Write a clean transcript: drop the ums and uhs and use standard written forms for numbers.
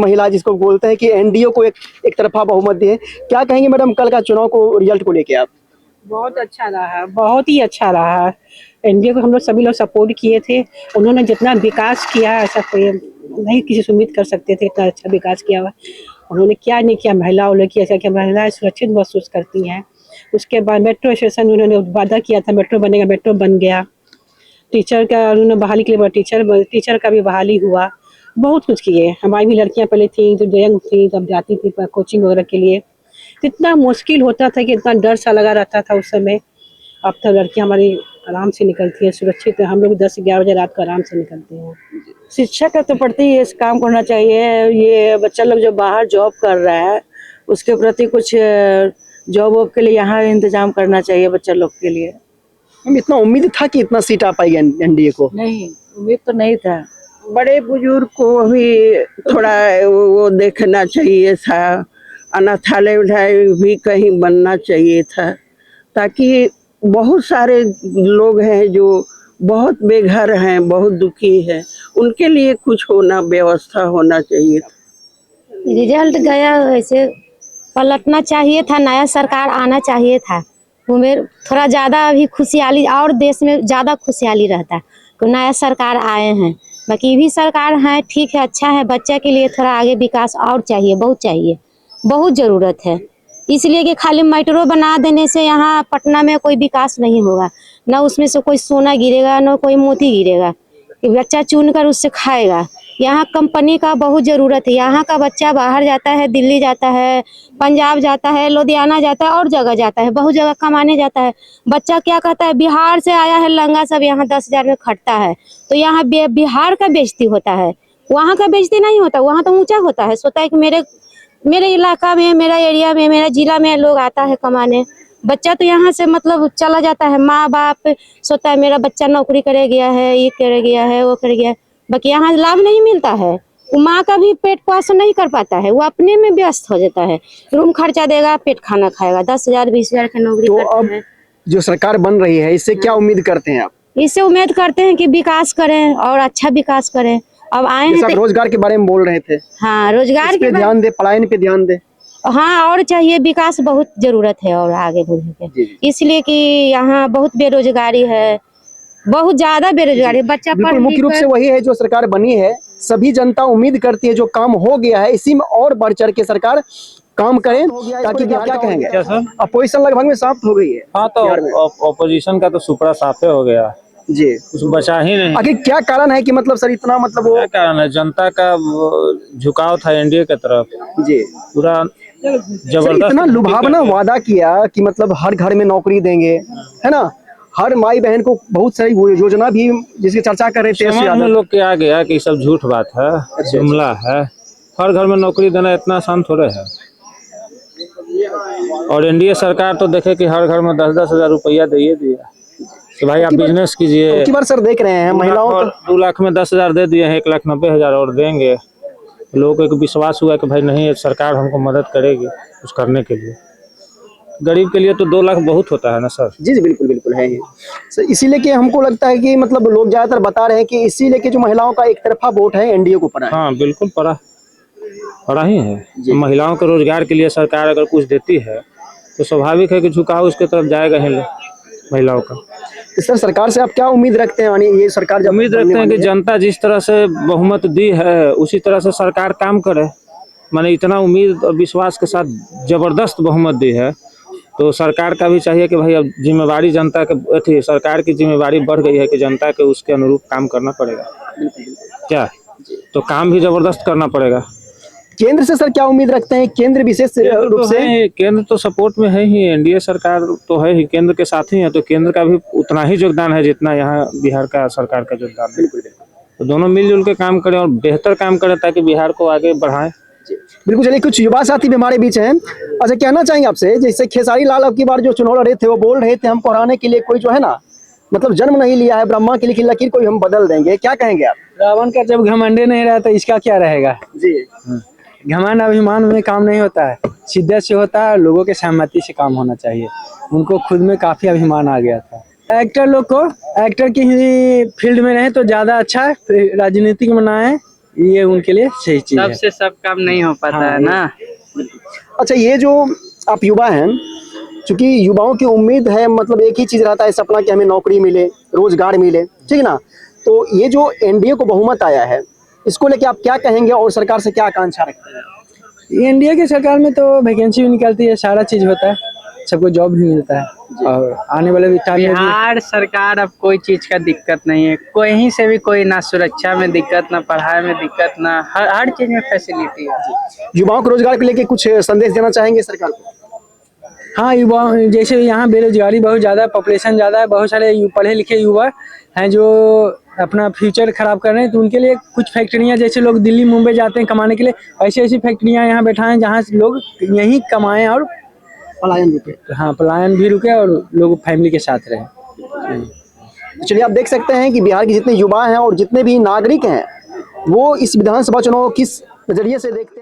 महिला जिसको बोलते हैं कि एनडीए को एक तरफा बहुमत दी है। क्या कहेंगे मैडम कल का चुनाव को रिजल्ट को लेके आप? बहुत अच्छा रहा, बहुत ही अच्छा रहा। एनडीए को हम लोग सभी लोग सपोर्ट किए थे। उन्होंने जितना विकास किया ऐसा कोई नहीं किसी से उम्मीद कर सकते थे, इतना अच्छा विकास किया हुआ उन्होंने। क्या नहीं किया महिलाओं ने किया, कि महिलाएं सुरक्षित महसूस करती हैं। उसके बाद मेट्रो स्टेशन उन्होंने वादा किया था मेट्रो बनेगा, मेट्रो बन गया। टीचर का उन्होंने बहाली के लिए टीचर का भी बहाली हुआ। बहुत कुछ किए। हमारी भी लड़कियां पहले थी जो यंग थी तब जाती थी कोचिंग वगैरह के लिए, कितना मुश्किल होता था कि इतना डर सा लगा रहता था उस समय। अब तो लड़कियां हमारी आराम से निकलती हैं, सुरक्षित है। हम लोग 10-11 बजे रात को आराम से निकलते हैं। शिक्षा का तो पड़ती है, इस काम करना चाहिए। ये बच्चा लोग जो बाहर जॉब कर रहा है उसके प्रति कुछ जॉब वॉब के लिए यहाँ इंतजाम करना चाहिए बच्चा लोग के लिए। हम इतना उम्मीद था कि इतना सीट आ पाएगी एनडीए को? नहीं, उम्मीद तो नहीं था। बड़े बुजुर्ग को भी थोड़ा वो देखना चाहिए था। अनाथालय भी कहीं बनना चाहिए था, ताकि बहुत सारे लोग हैं जो बहुत बेघर हैं, बहुत दुखी हैं, उनके लिए कुछ व्यवस्था होना चाहिए। रिजल्ट गया वैसे पलटना चाहिए था, नया सरकार आना चाहिए था। उमेर थोड़ा ज़्यादा अभी खुशहाली और देश में ज़्यादा खुशहाली रहता है कि नया सरकार आए हैं। बाकी भी सरकार है ठीक है, अच्छा है। बच्चे के लिए थोड़ा आगे विकास और चाहिए, बहुत ज़रूरत है। इसलिए कि खाली मेट्रो बना देने से यहाँ पटना में कोई विकास नहीं होगा, ना उसमें से कोई सोना गिरेगा ना कोई मोती गिरेगा कि बच्चा चुन कर उससे खाएगा। यहाँ कंपनी का बहुत ज़रूरत है। यहाँ का बच्चा बाहर जाता है, दिल्ली जाता है, पंजाब जाता है, लुधियाना जाता है और जगह जाता है, बहुत जगह कमाने जाता है। बच्चा क्या कहता है, बिहार से आया है लंगा सब यहाँ 10,000 में खटता है, तो यहाँ बिहार का बेइज्जती होता है, वहाँ का बेइज्जती नहीं होता। वहाँ तो ऊँचा होता है, सोचता है कि मेरे इलाका में, मेरा एरिया में, मेरा जिला में लोग आता है कमाने। बच्चा तो यहाँ से मतलब चला जाता है, माँ बाप सोचता है मेरा बच्चा नौकरी करे गया है, ये करे गया है, वो करे गया है। बाकी यहाँ लाभ नहीं मिलता है। वो माँ का भी पेट पोषण नहीं कर पाता है, वो अपने में व्यस्त हो जाता है। रूम खर्चा देगा, पेट खाना खाएगा। 10,000 20,000 की नौकरी तो करते अब हैं। जो सरकार बन रही है इससे क्या उम्मीद करते हैं आप? इससे उम्मीद करते हैं कि विकास करें और अच्छा विकास करें। अब आए हैं तो रोजगार के बारे में बोल रहे थे। हाँ, रोजगार पे ध्यान दे, पलायन पे ध्यान दे। हाँ, और चाहिए विकास, बहुत जरूरत है और आगे बढ़ने के। इसलिए कि यहाँ बहुत बेरोजगारी है, बहुत ज्यादा बेरोजगारी है। बच्चा बिल्कुल मुख्य रूप से वही है जो सरकार बनी है। सभी जनता उम्मीद करती है जो काम हो गया है इसी में और बढ़ चढ़ के सरकार काम करें, ताकि क्या कहेंगे अपोजिशन लगभग में समाप्त हो गई है। हाँ, तो अपोजिशन का तो सुपड़ा साफे हो गया जी, कुछ बचा ही नहीं। आखिर क्या कारण है कि मतलब सर इतना मतलब वो क्या कारण है, जनता का झुकाव था एनडीए की तरफ जी, पूरा जबरदस्त। इतना लुभावना वादा किया कि मतलब हर घर में नौकरी देंगे, है ना, हर माई बहन को बहुत सारी योजना भी जिसकी चर्चा कर रहे थे। हम लोग के आ गया कि सब झूठ बात है, जुमला है। हर घर में नौकरी देना इतना आसान थोड़े है। और एनडीए सरकार तो देखे कि हर घर में 10-10 हजार रुपया दे दिया कि भाई आप बिजनेस कीजिए। बार सर देख रहे हैं महिलाओं को 2 लाख में 10,000 दे दिए हैं, 1,90,000 और देंगे। लोगों को एक विश्वास हुआ कि भाई नहीं सरकार हमको मदद करेगी कुछ करने के लिए। गरीब के लिए तो 2 लाख बहुत होता है ना सर। जी जी बिल्कुल बिल्कुल है सर। इसीलिए कि हमको लगता है कि मतलब लोग ज्यादातर बता रहे हैं कि इसीलिए कि जो महिलाओं का एक तरफा वोट है एनडीए को पड़ा है। हाँ बिल्कुल पड़ा ही है। महिलाओं के रोजगार के लिए सरकार अगर कुछ देती है तो स्वाभाविक है कि झुकाव उसके तरफ जाएगा ही महिलाओं का। तो सर सरकार से आप क्या उम्मीद रखते हैं? ये सरकार जब उम्मीद रखते हैं कि जनता जिस तरह से बहुमत दी है उसी तरह से सरकार काम करे। माने इतना उम्मीद और विश्वास के साथ जबरदस्त बहुमत दी है तो सरकार का भी चाहिए कि भाई अब जिम्मेवारी जनता के सरकार की जिम्मेवारी बढ़ गई है कि जनता के उसके अनुरूप काम करना पड़ेगा। क्या तो काम भी जबरदस्त करना पड़ेगा। केंद्र से सर क्या उम्मीद रखते हैं? केंद्र विशेष रूप से केंद्र तो सपोर्ट में है ही, एनडीए सरकार तो है ही, केंद्र के साथ ही है, तो केंद्र का भी उतना ही योगदान है जितना यहाँ बिहार का सरकार का योगदान है। तो दोनों मिलजुल के काम करें और बेहतर काम करें ताकि बिहार को आगे बढ़ाएं। बिल्कुल। चलिए कुछ युवा साथी भी हमारे बीच हैं। अच्छा, कहना चाहेंगे आपसे, जैसे खेसारी लाल अब की बार जो चुनाव लड़े थे वो बोल रहे थे हमको हराने के लिए कोई जो है ना मतलब जन्म नहीं लिया है, ब्रह्मा के लिए लकीर कोई हम बदल देंगे। क्या कहेंगे आप? रावण का जब घमंडे नहीं रहा तो इसका क्या रहेगा जी। घमंड अभिमान में काम नहीं होता है, शिद्दत से होता है। लोगों के सहमति से काम होना चाहिए। उनको खुद में काफी अभिमान आ गया था। एक्टर लोग को एक्टर की ही फील्ड में रहे तो ज्यादा अच्छा है, राजनीतिक में ना है ये उनके लिए सही चीज है। सबसे सब काम नहीं हो पाता हाँ, है ना। अच्छा, ये जो आप युवा हैं, चूंकि युवाओं की उम्मीद है, मतलब एक ही चीज रहता है सपना कि हमें नौकरी मिले, रोजगार मिले, ठीक है ना। तो ये जो एनडीए को बहुमत आया है, इसको लेके आप क्या कहेंगे और सरकार से क्या आकांक्षा रखते हैं? इंडिया की सरकार में तो वैकेंसी भी निकलती है, सारा चीज होता है, सबको जॉब भी मिलता है और आने वाले टाइम में भी। बिहार सरकार अब कोई चीज का दिक्कत नहीं है, कहीं से भी कोई, ना सुरक्षा में दिक्कत, ना पढ़ाई में दिक्कत, ना हर चीज में फैसिलिटी है। युवाओं को रोजगार को लेके कुछ संदेश देना चाहेंगे सरकार को? हाँ, युवा जैसे यहाँ बेरोजगारी बहुत ज़्यादा है, पॉपुलेशन ज़्यादा है, बहुत सारे पढ़े लिखे युवा हैं जो अपना फ्यूचर खराब कर रहे हैं, तो उनके लिए कुछ फैक्ट्रियाँ, जैसे लोग दिल्ली मुंबई जाते हैं कमाने के लिए, ऐसी ऐसी फैक्ट्रियाँ यहाँ बैठाएं जहाँ से लोग यहीं कमाएं और पलायन रुके। हाँ, पलायन भी रुके और लोग फैमिली के साथ रहें। तो चलिए, आप देख सकते हैं कि बिहार के जितने युवा हैं और जितने भी नागरिक हैं, वो इस विधानसभा चुनाव को किस नजरिए से देखते हैं।